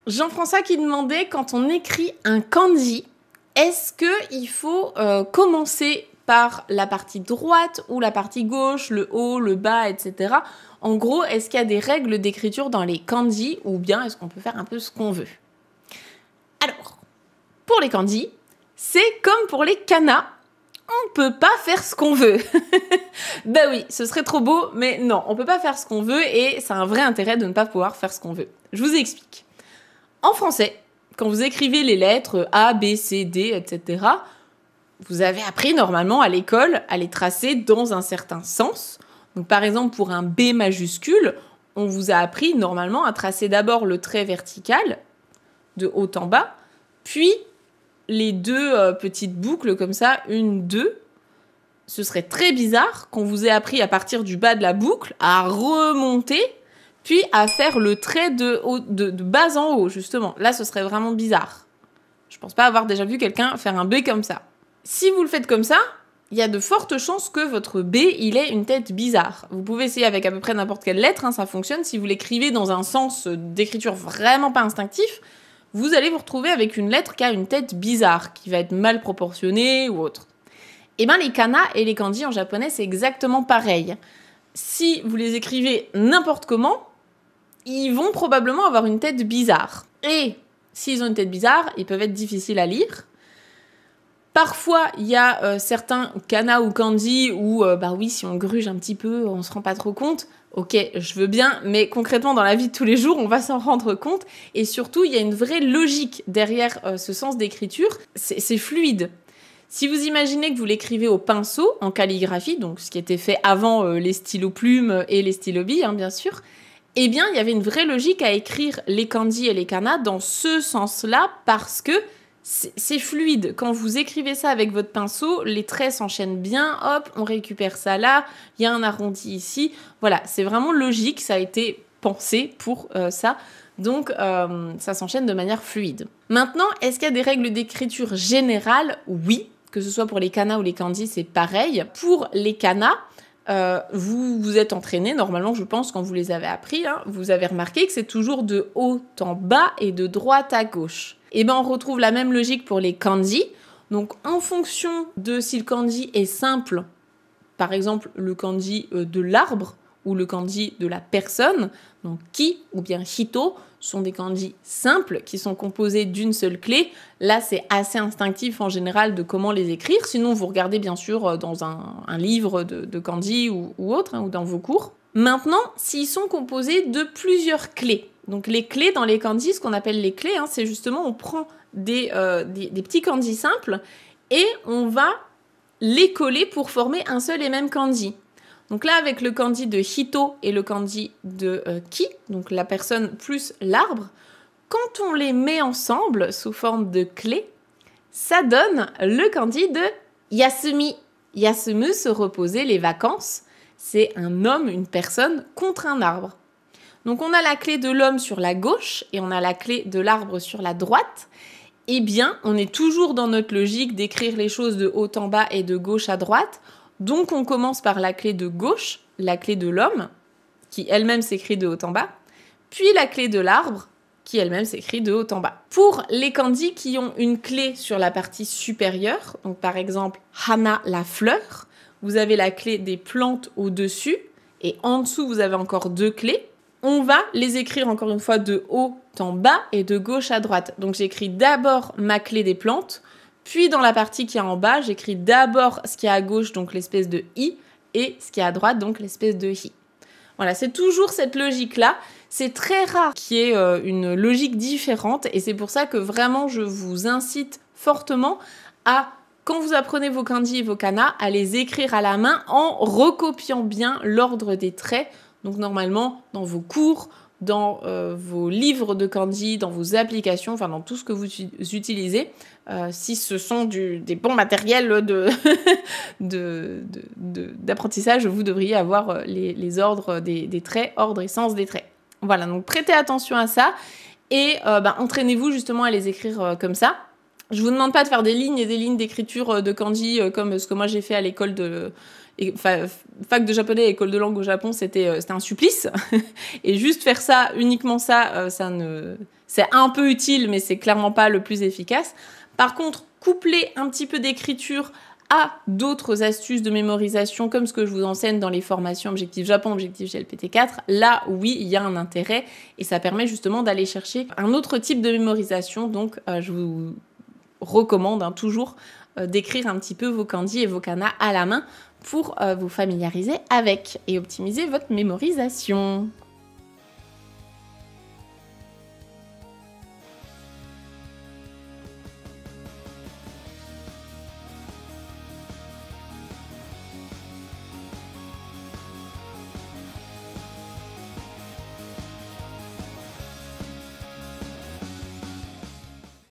Jean-François qui demandait, quand on écrit un kanji, est-ce qu'il faut commencer par la partie droite ou la partie gauche, le haut, le bas, etc. En gros, est-ce qu'il y a des règles d'écriture dans les kanji ou bien est-ce qu'on peut faire un peu ce qu'on veut? Alors, pour les kanji, c'est comme pour les kanas. On peut pas faire ce qu'on veut. Bah oui, ce serait trop beau, mais non, on peut pas faire ce qu'on veut et ça a un vrai intérêt de ne pas pouvoir faire ce qu'on veut. Je vous explique. En français, quand vous écrivez les lettres A, B, C, D, etc., vous avez appris normalement à l'école à les tracer dans un certain sens. Donc par exemple, pour un B majuscule, on vous a appris normalement à tracer d'abord le trait vertical, de haut en bas, puis les deux petites boucles comme ça, 1, 2. Ce serait très bizarre qu'on vous ait appris à partir du bas de la boucle à remonter, puis à faire le trait de bas en haut, justement. Là, ce serait vraiment bizarre. Je pense pas avoir déjà vu quelqu'un faire un B comme ça. Si vous le faites comme ça, il y a de fortes chances que votre B, il ait une tête bizarre. Vous pouvez essayer avec à peu près n'importe quelle lettre, hein, ça fonctionne. Si vous l'écrivez dans un sens d'écriture vraiment pas instinctif, vous allez vous retrouver avec une lettre qui a une tête bizarre, qui va être mal proportionnée ou autre. Et bien les kana et les kanji en japonais, c'est exactement pareil. Si vous les écrivez n'importe comment, ils vont probablement avoir une tête bizarre. Et s'ils ont une tête bizarre, ils peuvent être difficiles à lire. Parfois, il y a certains kana ou kanji où, bah oui, si on gruge un petit peu, on se rend pas trop compte. Ok, je veux bien, mais concrètement, dans la vie de tous les jours, on va s'en rendre compte. Et surtout, il y a une vraie logique derrière ce sens d'écriture. C'est fluide. Si vous imaginez que vous l'écrivez au pinceau, en calligraphie, donc ce qui était fait avant les stylos plumes et les stylos billes, hein, bien sûr, eh bien, il y avait une vraie logique à écrire les kanji et les kana dans ce sens-là parce que c'est fluide. Quand vous écrivez ça avec votre pinceau, les traits s'enchaînent bien, hop, on récupère ça là, il y a un arrondi ici. Voilà, c'est vraiment logique, ça a été pensé pour ça. Donc, ça s'enchaîne de manière fluide. Maintenant, est-ce qu'il y a des règles d'écriture générales? Oui, que ce soit pour les kana ou les kanji, c'est pareil. Pour les kana, vous vous êtes entraîné, normalement, je pense, quand vous les avez appris, hein, vous avez remarqué que c'est toujours de haut en bas et de droite à gauche. Et bien, on retrouve la même logique pour les kanji. Donc, en fonction de si le kanji est simple, par exemple, le kanji de l'arbre ou le kanji de la personne, donc ki ou bien hito, sont des kanji simples qui sont composés d'une seule clé. Là, c'est assez instinctif en général de comment les écrire. Sinon, vous regardez bien sûr dans un livre de kanji ou autre, hein, ou dans vos cours. Maintenant, s'ils sont composés de plusieurs clés. Donc les clés dans les kanji, ce qu'on appelle les clés, hein, c'est justement on prend des petits kanji simples et on va les coller pour former un seul et même kanji. Donc là, avec le kanji de hito et le kanji de ki, donc la personne plus l'arbre, quand on les met ensemble sous forme de clés, ça donne le kanji de yasumi. Yasumu, se reposer, les vacances, c'est un homme, une personne contre un arbre. Donc on a la clé de l'homme sur la gauche et on a la clé de l'arbre sur la droite. Eh bien, on est toujours dans notre logique d'écrire les choses de haut en bas et de gauche à droite. Donc on commence par la clé de gauche, la clé de l'homme, qui elle-même s'écrit de haut en bas, puis la clé de l'arbre, qui elle-même s'écrit de haut en bas. Pour les kanji qui ont une clé sur la partie supérieure, donc par exemple hana, la fleur, vous avez la clé des plantes au-dessus, et en dessous vous avez encore deux clés. On va les écrire encore une fois de haut en bas et de gauche à droite. Donc j'écris d'abord ma clé des plantes, puis dans la partie qui est en bas, j'écris d'abord ce qui est à gauche, donc l'espèce de i, et ce qui est à droite, donc l'espèce de hi. Voilà, c'est toujours cette logique-là. C'est très rare qu'il y ait une logique différente, et c'est pour ça que vraiment je vous incite fortement à, quand vous apprenez vos kanji et vos kana, à les écrire à la main en recopiant bien l'ordre des traits. Donc normalement, dans vos cours, dans vos livres de kanji, dans vos applications, enfin dans tout ce que vous utilisez, si ce sont des bons matériels d'apprentissage, vous devriez avoir les ordres des traits, ordre et sens des traits. Voilà, donc prêtez attention à ça et entraînez-vous justement à les écrire comme ça. Je vous demande pas de faire des lignes et des lignes d'écriture de kanji comme ce que moi j'ai fait à l'école fac de japonais, école de langue au Japon, c'était un supplice. Et juste faire ça, uniquement ça, c'est un peu utile, mais c'est clairement pas le plus efficace. Par contre, coupler un petit peu d'écriture à d'autres astuces de mémorisation, comme ce que je vous enseigne dans les formations Objectif Japon, Objectif GLPT4, là, oui, il y a un intérêt et ça permet justement d'aller chercher un autre type de mémorisation. Donc, je vous recommande toujours d'écrire un petit peu vos kanji et vos kanas à la main pour vous familiariser avec et optimiser votre mémorisation.